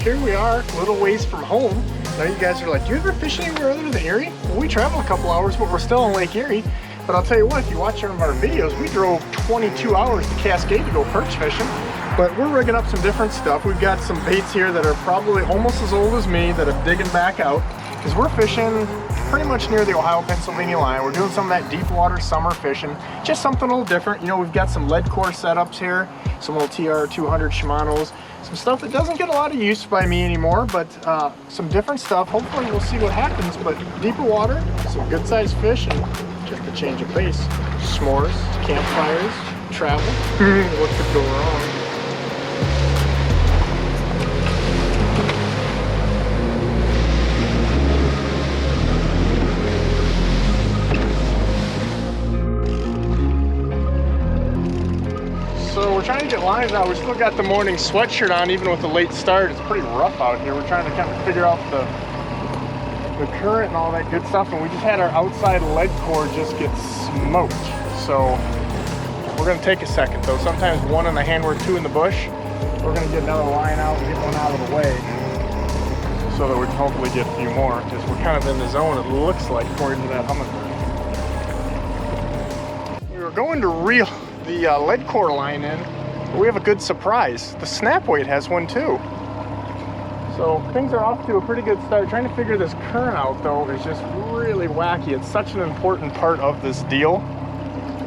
here we are, a little ways from home. Now you guys are like, do you ever fish anywhere other than Erie? Well, we travel a couple hours, but we're still in Lake Erie. But I'll tell you what, if you watch some of our videos, we drove 22 hours to Cascade to go perch fishing. But we're rigging up some different stuff. We've got some baits here that are probably almost as old as me that are digging back out. Because we're fishing pretty much near the Ohio-Pennsylvania line. We're doing some of that deep water summer fishing. Just something a little different. You know, we've got some lead core setups here, some little TR200 Shimano's, some stuff that doesn't get a lot of use by me anymore, but some different stuff. Hopefully we'll see what happens, but deeper water, some good sized fish, and just a change of pace. S'mores, campfires, travel. What could go wrong? So we're trying to get lines out. We still got the morning sweatshirt on, even with the late start. It's pretty rough out here. We're trying to kind of figure out the current and all that good stuff. And we just had our outside lead core just get smoked. So we're gonna take a second though. Sometimes one in the hand, we're two in the bush. We're gonna get another line out and get one out of the way so that we can hopefully get a few more, because we're kind of in the zone, it looks like, according to that hummingbird. We were going to reel the lead core line in, but we have a good surprise. The snap weight has one too. So things are off to a pretty good start. Trying to figure this current out though is just really wacky. It's such an important part of this deal,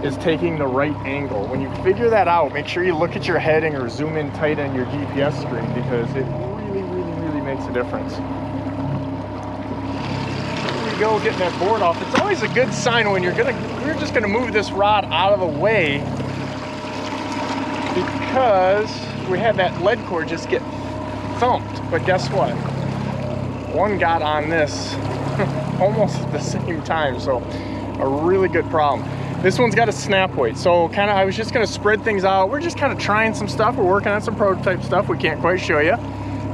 is taking the right angle. When you figure that out, make sure you look at your heading or zoom in tight on your GPS screen, because it really makes a difference. Here we go, getting that board off. It's always a good sign when we're just gonna move this rod out of the way, because we had that lead core just get thumped. But guess what? One got on this almost at the same time, so a really good problem. This one's got a snap weight, so I was just gonna spread things out. We're just kind of trying some stuff. We're working on some prototype stuff we can't quite show you.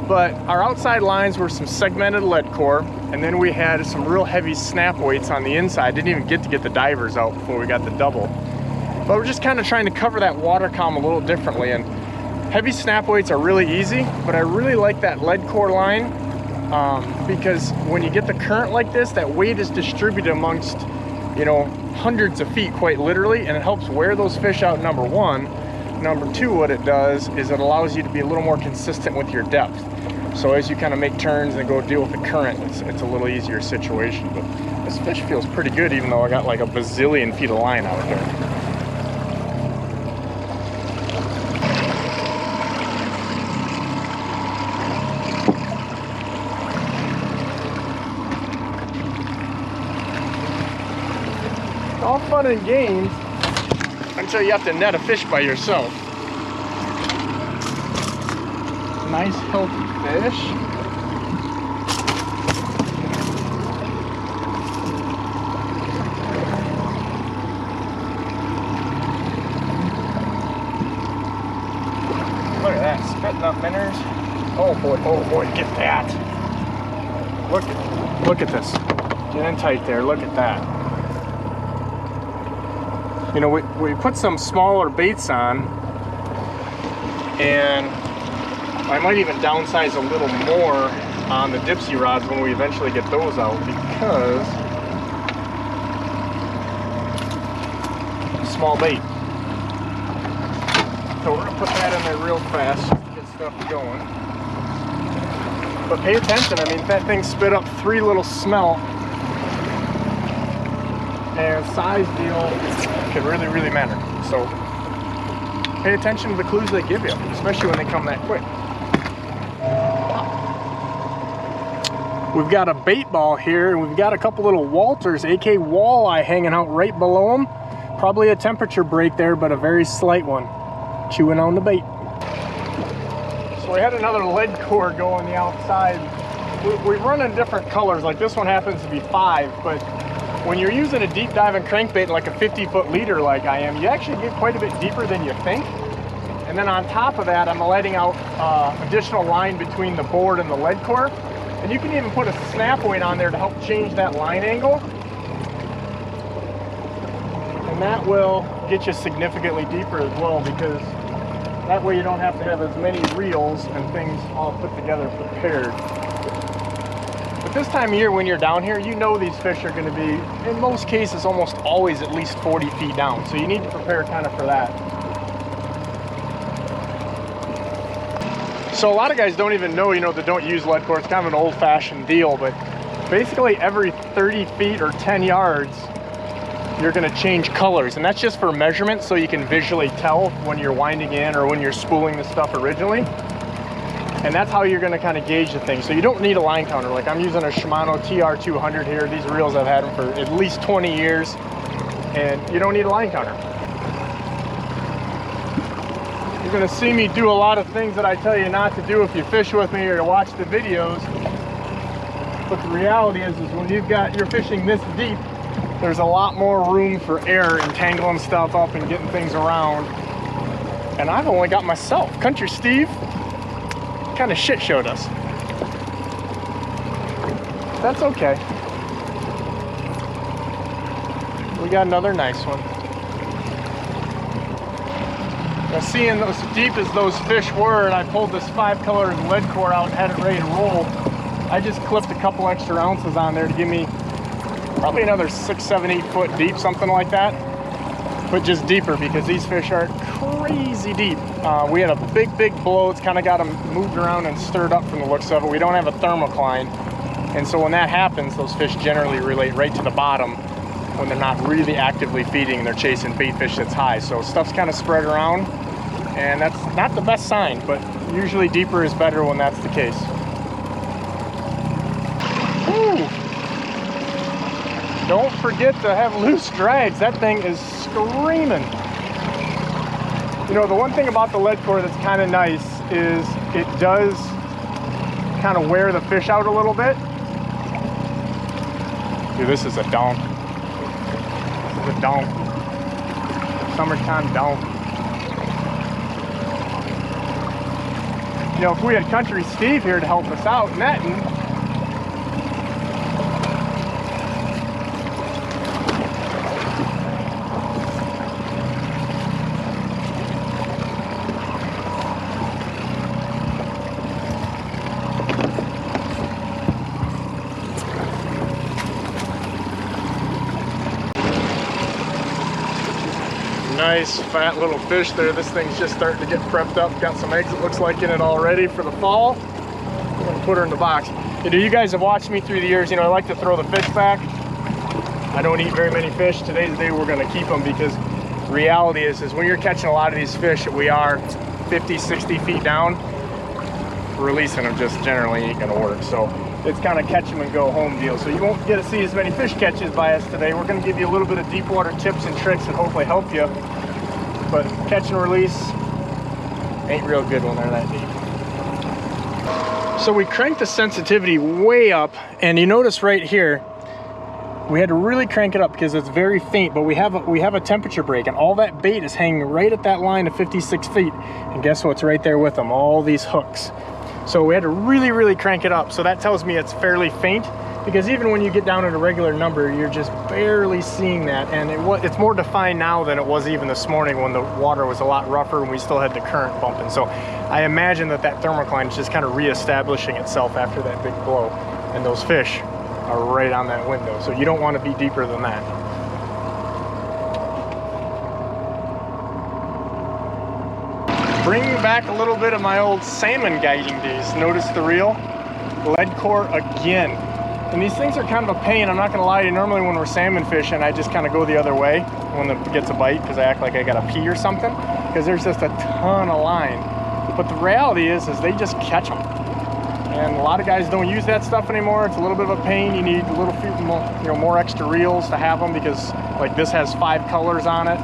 But our outside lines were some segmented lead core, and then we had some real heavy snap weights on the inside. Didn't even get to get the divers out before we got the double. But we're just kind of trying to cover that water column a little differently. And heavy snap weights are really easy, but I really like that lead core line because when you get the current like this, that weight is distributed amongst, you know, hundreds of feet quite literally, and it helps wear those fish out, number one. Number two, what it does is it allows you to be a little more consistent with your depth. So as you kind of make turns and go deal with the current, it's a little easier situation. But this fish feels pretty good, even though I got like a bazillion feet of line out there. All fun and games until you have to net a fish by yourself. Nice healthy fish. Look at that, spitting up minnows. Oh boy, get that. Look at this. Get in tight there, look at that. You know, we put some smaller baits on, and I might even downsize a little more on the dipsy rods when we eventually get those out, because small bait. So we're gonna put that in there real fast, get stuff going. But pay attention, I mean, if that thing spit up 3 little smelt, and size deal can really matter. So pay attention to the clues they give you, especially when they come that quick. We've got a bait ball here, and we've got a couple little Walters, aka walleye, hanging out right below them. Probably a temperature break there, but a very slight one. Chewing on the bait. So we had another lead core go on the outside. We run in different colors, like this one happens to be 5, but when you're using a deep diving crankbait like a 50-foot leader like I am, you actually get quite a bit deeper than you think. And then on top of that, I'm letting out additional line between the board and the lead core. And you can even put a snap weight on there to help change that line angle. And that will get you significantly deeper as well, because That way you don't have to have as many reels and things all put together prepared. But this time of year when you're down here, you know these fish are going to be, in most cases, almost always at least 40 feet down. So you need to prepare kind of for that. So a lot of guys don't even know, you know, that don't use lead core. It's kind of an old-fashioned deal, but basically every 30 feet or 10 yards, you're going to change colors, and that's just for measurement, so you can visually tell when you're winding in or when you're spooling the stuff originally. And that's how you're going to kind of gauge the thing. So you don't need a line counter. Like I'm using a Shimano TR200 here. These reels, I've had them for at least 20 years, and you don't need a line counter. You're going to see me do a lot of things that I tell you not to do if you fish with me or watch the videos. But the reality is when you're fishing this deep, there's a lot more room for error and tangling stuff up and getting things around. And I've only got myself. Country Steve kind of shit showed us. That's okay. We got another nice one. Now, seeing as deep as those fish were, and I pulled this 5-color lead core out and had it ready to roll, I just clipped a couple extra ounces on there to give me probably another 6, 7, 8 foot deep, something like that, but just deeper because these fish are crazy deep. We had a big blow. It's kind of got them moved around and stirred up from the looks of it. We don't have a thermocline, and so when that happens, those fish generally relate right to the bottom when they're not really actively feeding. They're chasing bait fish that's high, so stuff's kind of spread around, and that's not the best sign, but usually deeper is better when that's the case. Woo! Don't forget to have loose drags. That thing is screaming. You know, the one thing about the lead core that's kind of nice is it does kind of wear the fish out a little bit. Dude, this is a donk. This is a donk. Summertime donk. You know, if we had Country Steve here to help us out netting, nice fat little fish there. This thing's just starting to get prepped up. Got some eggs, it looks like, in it already for the fall. I'm gonna put her in the box. You know, you guys have watched me through the years. You know, I like to throw the fish back. I don't eat very many fish. Today's the day we're gonna keep them, because reality is when you're catching a lot of these fish that we are 50, 60 feet down, releasing them just generally ain't gonna work. So it's kind of catch them and go home deal. So you won't get to see as many fish catches by us today. We're going to give you a little bit of deep water tips and tricks and hopefully help you. But catch and release ain't real good when they're that deep. So we cranked the sensitivity way up, and you notice right here, we had to really crank it up because it's very faint, but we have a temperature break, and all that bait is hanging right at that line of 56 feet. And guess what's right there with them? All these hooks. So we had to really crank it up. So that tells me it's fairly faint, because even when you get down at a regular number, you're just barely seeing that. And it's more defined now than it was even this morning when the water was a lot rougher and we still had the current bumping. So I imagine that thermocline is just kind of reestablishing itself after that big blow. And those fish are right on that window. So you don't want to be deeper than that. Bring back a little bit of my old salmon guiding days. Notice the reel? Lead core again. And these things are kind of a pain, I'm not gonna lie to you. Normally when we're salmon fishing, I just kind of go the other way when it gets a bite, because I act like I gotta pee or something, because there's just a ton of line. But the reality is they just catch them. And a lot of guys don't use that stuff anymore. It's a little bit of a pain. You need a little few more extra reels to have them, because like this has 5 colors on it,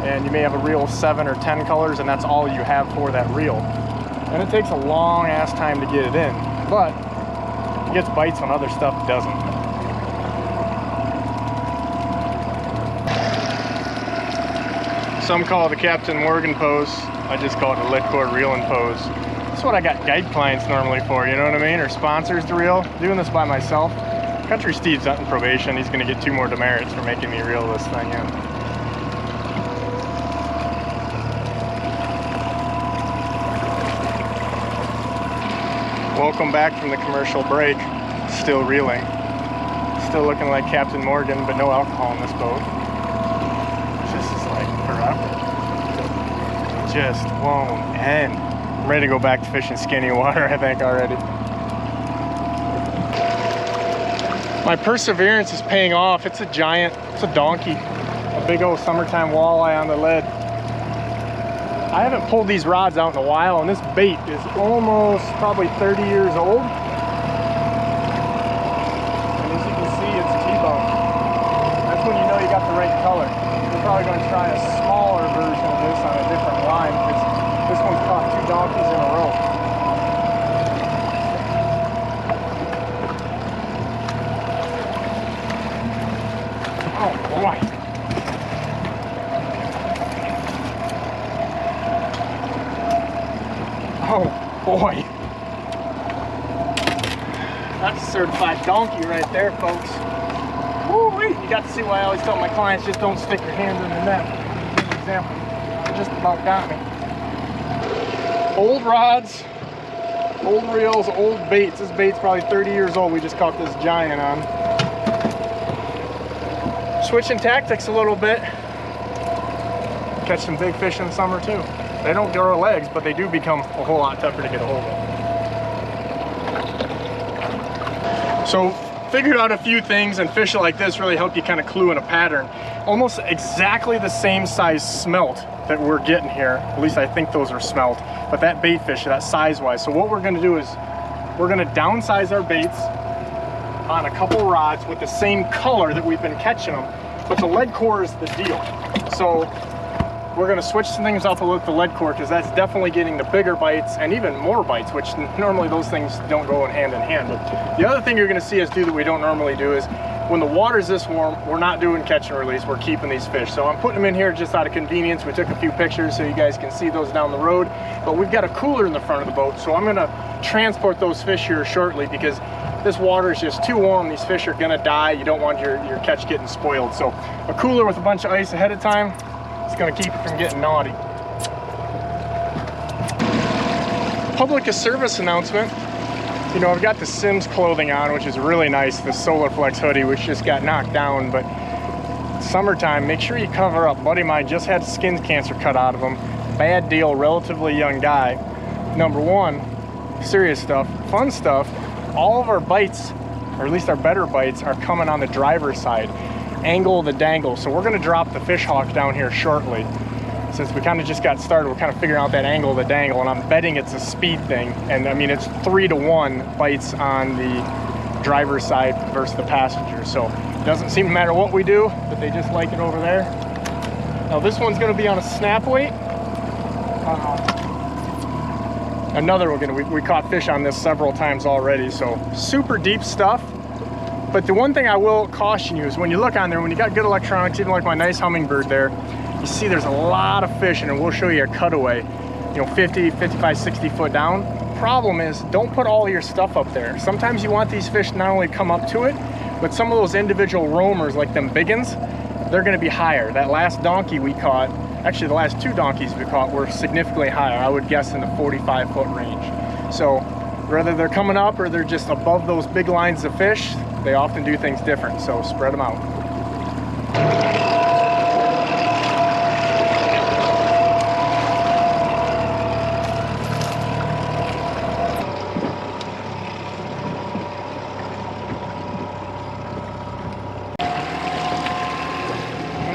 and you may have a reel of 7 or 10 colors, and that's all you have for that reel. And it takes a long ass time to get it in, but it gets bites on other stuff it doesn't. Some call it the Captain Morgan pose. I just call it the lead core reeling pose. That's what I got guide clients normally for, you know what I mean? Or sponsors to reel. Doing this by myself. Country Steve's out in probation. He's gonna get 2 more demerits for making me reel this thing in. Welcome back from the commercial break. Still reeling. Still looking like Captain Morgan, but no alcohol in this boat. This is like forever. Just won't end. I'm ready to go back to fishing skinny water, I think, already. My perseverance is paying off. It's a giant, it's a donkey. A big old summertime walleye on the lead. I haven't pulled these rods out in a while, and this bait is almost probably 30 years old. And as you can see, it's T-bone. That's when you know you got the right color. We're probably going to try a smaller version of this on a different line, because this one's caught 2 donkeys in a row. Oh boy. Oh boy. That's a certified donkey right there, folks. Woo-wee. You got to see why I always tell my clients, just don't stick your hand in the net. Here's an example. Just about got me. Old rods, old reels, old baits. This bait's probably 30 years old. We just caught this giant on. Switching tactics a little bit. Catch some big fish in the summer too. They don't grow legs, but they do become a whole lot tougher to get a hold of. So figured out a few things, and fish like this really help you kind of clue in a pattern. Almost exactly the same size smelt that we're getting here. At least I think those are smelt, but that bait fish, that size-wise. So what we're gonna do is we're gonna downsize our baits on a couple rods with the same color that we've been catching them, but the lead core is the deal. So we're going to switch some things up with the lead core, because that's definitely getting the bigger bites and even more bites, which normally those things don't go hand in hand. But the other thing you're going to see us do that we don't normally do is when the water's this warm, we're not doing catch and release, we're keeping these fish. So I'm putting them in here just out of convenience. We took a few pictures so you guys can see those down the road, but we've got a cooler in the front of the boat, so I'm going to transport those fish here shortly, because this water is just too warm. These fish are going to die. You don't want your catch getting spoiled. So a cooler with a bunch of ice ahead of time, it's going to keep it from getting naughty. Public service announcement. You know, I've got the Sims clothing on, which is really nice, the Solar Flex hoodie, which just got knocked down, but summertime, make sure you cover up. Buddy of mine just had skin cancer cut out of him. Bad deal, relatively young guy. Number one, serious stuff, fun stuff. All of our bites, or at least our better bites, are coming on the driver's side. Angle the dangle. So we're gonna drop the fish hawk down here shortly. Since we kind of just got started, we're kind of figuring out that angle of the dangle, and I'm betting it's a speed thing. And I mean, it's 3-to-1 bites on the driver's side versus the passenger. So it doesn't seem to matter what we do, but they just like it over there. Now this one's gonna be on a snap weight. Another one, we caught fish on this several times already, so super deep stuff. But the one thing I will caution you is when you look on there, when you got good electronics, even like my nice hummingbird there, you see there's a lot of fish, and we'll show you a cutaway, you know, 50, 55, 60 foot down. Problem is, don't put all your stuff up there. Sometimes you want these fish not only come up to it, but some of those individual roamers, like them big ones, they're gonna be higher. That last donkey we caught, actually the last 2 donkeys we caught were significantly higher. I would guess in the 45 foot range. So whether they're coming up or they're just above those big lines of fish, they often do things different, so spread them out.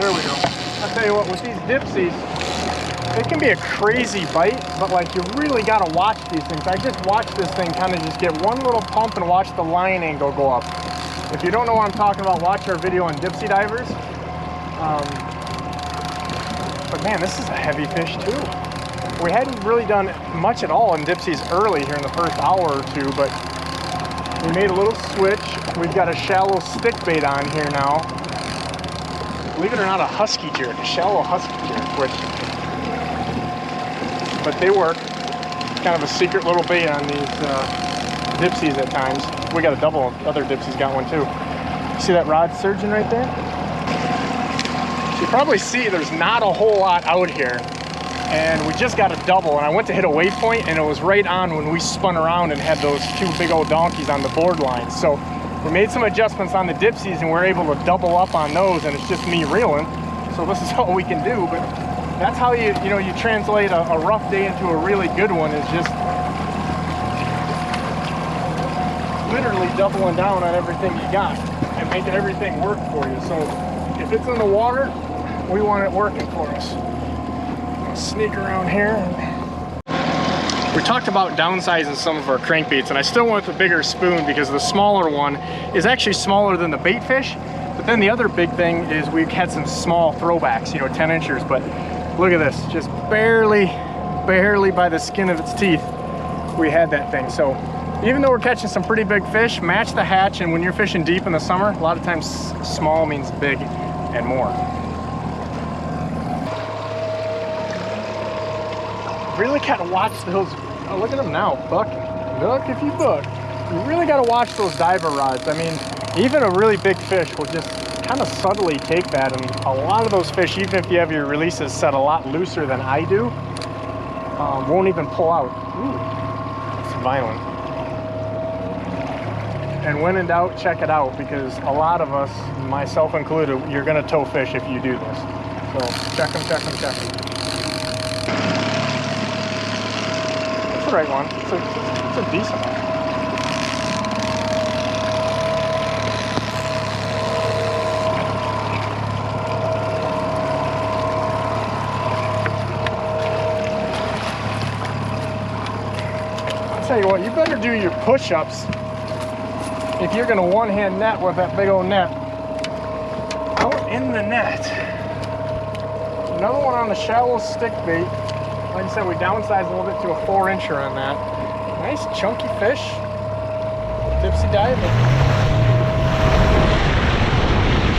There we go. I'll tell you what, with these dipsies, it can be a crazy bite, but like you really got to watch these things. I just watched this thing kind of just get one little pump and watch the line angle go up. If you don't know what I'm talking about, watch our video on Dispsy Divers. But man, this is a heavy fish too. We hadn't really done much at all in dipsies early here in the first hour or two, but we made a little switch. We've got a shallow stick bait on here now. Believe it or not, a husky jerk, a shallow husky jerk, but they work. Kind of a secret little bait on these dipsies at times. We got a double, other dipsies got one too. See that rod surging right there? So you probably see there's not a whole lot out here. and we just got a double, and I went to hit a waypoint, and it was right on when we spun around and had those two big old donkeys on the board line. So we made some adjustments on the dipsies, and we're able to double up on those, and it's just me reeling. So this is all we can do, but that's how you translate a rough day into a really good one, is just literally doubling down on everything you got and making everything work for you. So if it's in the water, we want it working for us. I'll sneak around here. We talked about downsizing some of our crankbaits, and I still went with the bigger spoon because the smaller one is actually smaller than the bait fish. But then the other big thing is we've had some small throwbacks, 10 inchers, but look at this, just barely by the skin of its teeth, we had that thing. So even though we're catching some pretty big fish, match the hatch, and when you're fishing deep in the summer, a lot of times small means big and more. Really gotta watch those, oh, look at them now, bucking. Look if you buck. You really gotta watch those diver rods. I mean, even a really big fish will just kind of subtly take that, and a lot of those fish, even if you have your releases set a lot looser than I do, won't even pull out. Ooh, it's violent. And when in doubt, check it out, because a lot of us, myself included, you're gonna tow fish if you do this. So check them, check them, check them. That's the right one. It's a decent one. Tell you what, you better do your push-ups if you're gonna one-hand net with that big old net. Out in the net. Another one on the shallow stick bait. Like I said, we downsized a little bit to a 4-incher on that. Nice chunky fish. Dipsy Divers.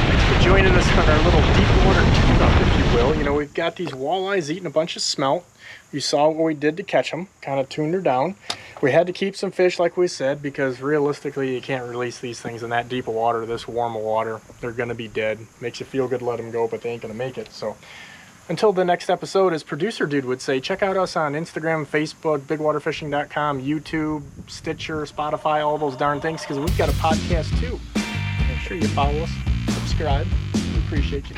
Thanks for joining us on our little Deepwater tune-up, if you will. We've got these walleyes eating a bunch of smelt. You saw what we did to catch them, kind of tuned her down. We had to keep some fish, like we said, because realistically you can't release these things in that deep of water, this warm of water. They're gonna be dead. Makes you feel good to let them go, but they ain't gonna make it. So until the next episode, as producer dude would say, check out us on Instagram, Facebook, bigwaterfishing.com, YouTube, Stitcher, Spotify, all those darn things, because we've got a podcast too. Make sure you follow us, subscribe. We appreciate you.